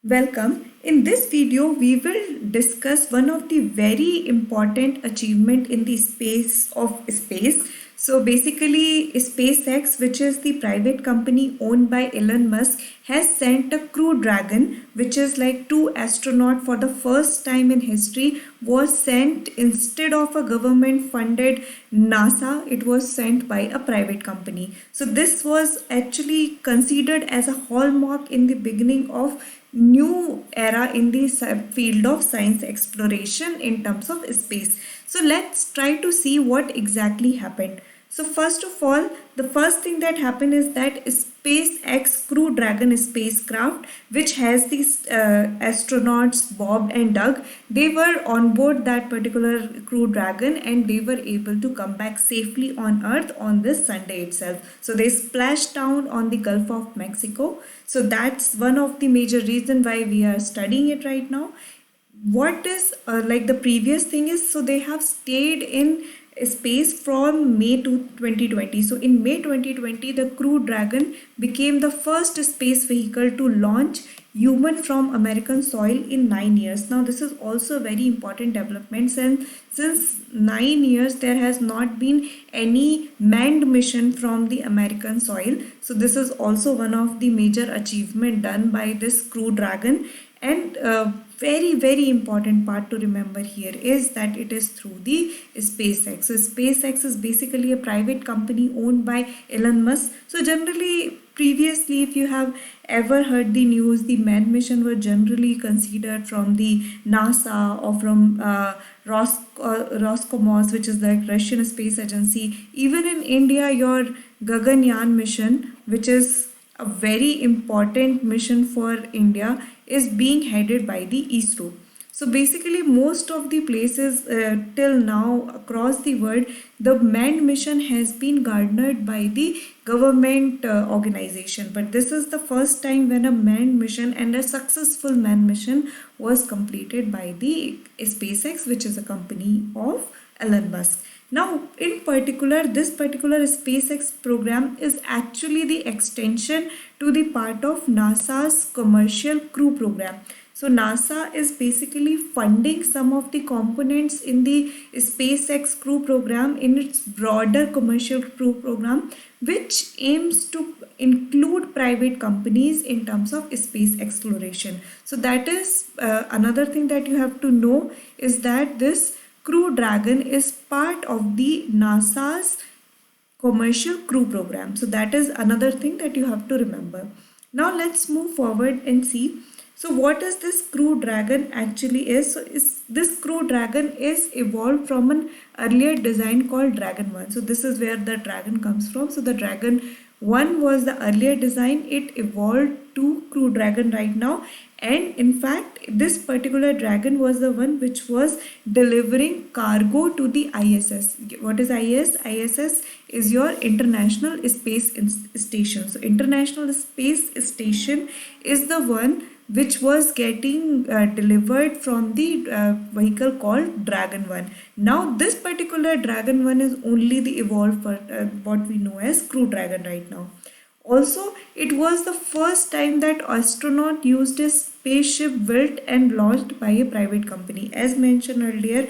Welcome. In this video, we will discuss one of the very important achievement in the space of space. So basically, SpaceX, which is the private company owned by Elon Musk, has sent a Crew Dragon, which is like two astronauts for the first time in history, was sent instead of a government-funded NASA. It was sent by a private company. So this was actually considered as a hallmark in the beginning of new era in the field of science exploration in terms of space. So let's try to see what exactly happened. So first of all, the first thing that happened is that SpaceX Crew Dragon spacecraft, which has these astronauts Bob and Doug, they were on board that particular Crew Dragon and they were able to come back safely on Earth on this Sunday itself. So they splashed down on the Gulf of Mexico. So that's one of the major reason why we are studying it right now. What is like the previous thing is, so they have stayed in space from May to 2020. So in May 2020, the Crew Dragon became the first space vehicle to launch human from American soil in 9 years. Now this is also a very important development, and since 9 years there has not been any manned mission from the American soil. So this is also one of the major achievement done by this Crew Dragon. And very important part to remember here is that it is through the SpaceX. So SpaceX is basically a private company owned by Elon Musk. So generally, previously, if you have ever heard the news, the manned mission were generally considered from the NASA or from Roscosmos, which is the Russian space agency. Even in India, your Gaganyaan mission, which is a very important mission for India, is being headed by the ISRO. So basically, most of the places till now across the world, the manned mission has been garnered by the government organization. But this is the first time when a manned mission and a successful manned mission was completed by the SpaceX, which is a company of Elon Musk. Now, in particular, this particular SpaceX program is actually the extension to the part of NASA's Commercial Crew program. So NASA is basically funding some of the components in the SpaceX Crew program in its broader Commercial Crew program, which aims to include private companies in terms of space exploration. So that is another thing that you have to know, is that this Crew Dragon is part of the NASA's Commercial Crew program. So that is another thing that you have to remember. Now let's move forward and see. So what is this Crew Dragon actually is? So this Crew Dragon is evolved from an earlier design called Dragon 1. So this is where the Dragon comes from. So the Dragon 1 was the earlier design. It evolved to Crew Dragon right now. And in fact, this particular Dragon was the one which was delivering cargo to the ISS. What is ISS? ISS is your International Space Station. So International Space Station is the one which was getting delivered from the vehicle called Dragon 1. Now this particular Dragon 1 is only the evolved for what we know as Crew Dragon right now. Also, it was the first time that astronaut used a spaceship built and launched by a private company. As mentioned earlier,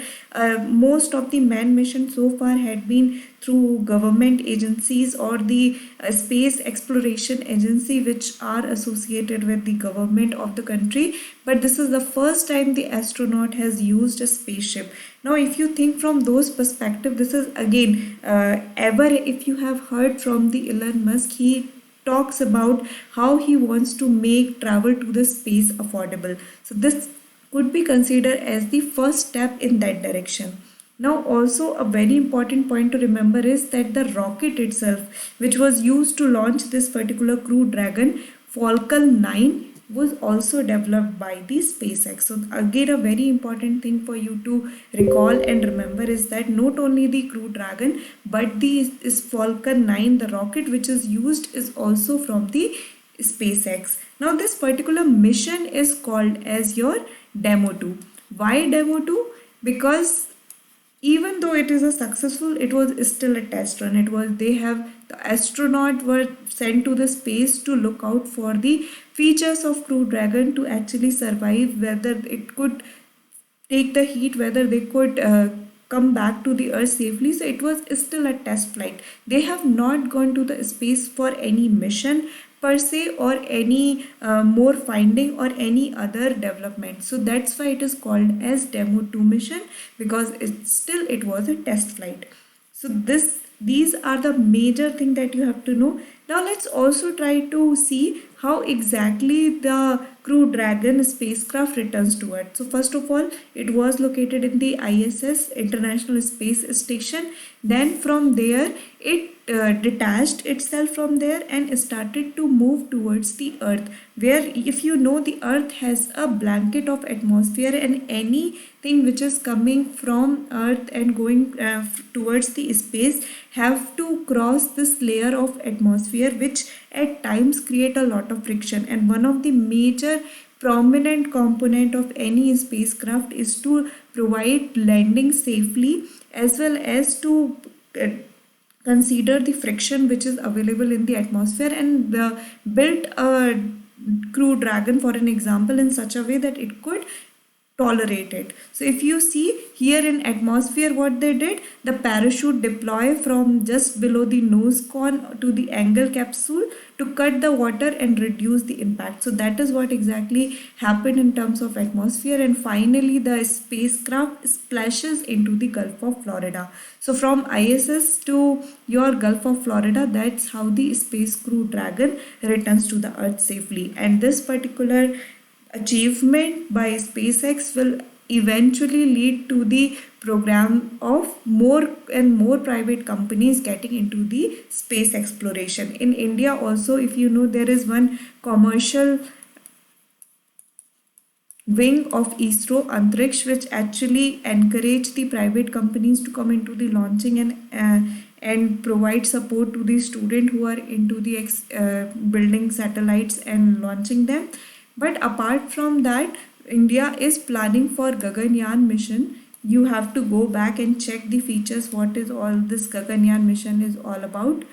most of the manned missions so far had been through government agencies or the space exploration agency, which are associated with the government of the country. But this is the first time the astronaut has used a spaceship. Now, if you think from those perspective, this is again, ever if you have heard from the Elon Musk, he talks about how he wants to make travel to the space affordable. So this could be considered as the first step in that direction. Now also a very important point to remember is that the rocket itself, which was used to launch this particular Crew Dragon, Falcon 9, was also developed by the SpaceX. So again, a very important thing for you to recall and remember is that not only the Crew Dragon, but the Falcon 9, the rocket which is used, is also from the SpaceX. Now this particular mission is called as your Demo 2. Why Demo 2? Because even though it is a successful, it was still a test run. It was, they have, the astronaut were sent to the space to look out for the features of Crew Dragon to actually survive, whether it could take the heat, whether they could come back to the earth safely. So it was still a test flight. They have not gone to the space for any mission per se, or any more finding or any other development. So that's why it is called as demo 2 mission, because it was a test flight. So these are the major thing that you have to know. Now let's also try to see how exactly the Crew Dragon spacecraft returns to Earth. So first of all, it was located in the ISS, International Space Station. Then from there, it detached itself from there and started to move towards the Earth, where, if you know, the Earth has a blanket of atmosphere, and anything which is coming from Earth and going towards the space have to cross this layer of atmosphere, which at times create a lot of friction. And one of the major prominent component of any spacecraft is to provide landing safely, as well as to uh, consider the friction which is available in the atmosphere, and built a Crew Dragon, for an example, in such a way that it could tolerate it. So if you see here in atmosphere, what they did, the parachute deploy from just below the nose cone to the angle capsule to cut the water and reduce the impact. So that is what exactly happened in terms of atmosphere, and finally the spacecraft splashes into the Gulf of Florida. So from ISS to your Gulf of Florida, that's how the Space Crew Dragon returns to the Earth safely. And this particular achievement by SpaceX will eventually lead to the program of more and more private companies getting into the space exploration. In India also, if you know, there is one commercial wing of ISRO Antriksh, which actually encourage the private companies to come into the launching and provide support to the student who are into the building satellites and launching them. But apart from that, India is planning for Gaganyaan mission. You have to go back and check the features, what is all this Gaganyaan mission is all about.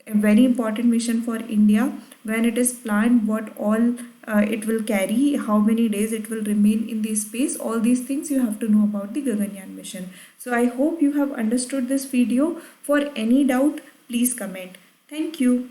A very important mission for India. When it is planned, what all it will carry, how many days it will remain in the space, all these things you have to know about the Gaganyaan mission. So I hope you have understood this video. For any doubt, please comment. Thank you.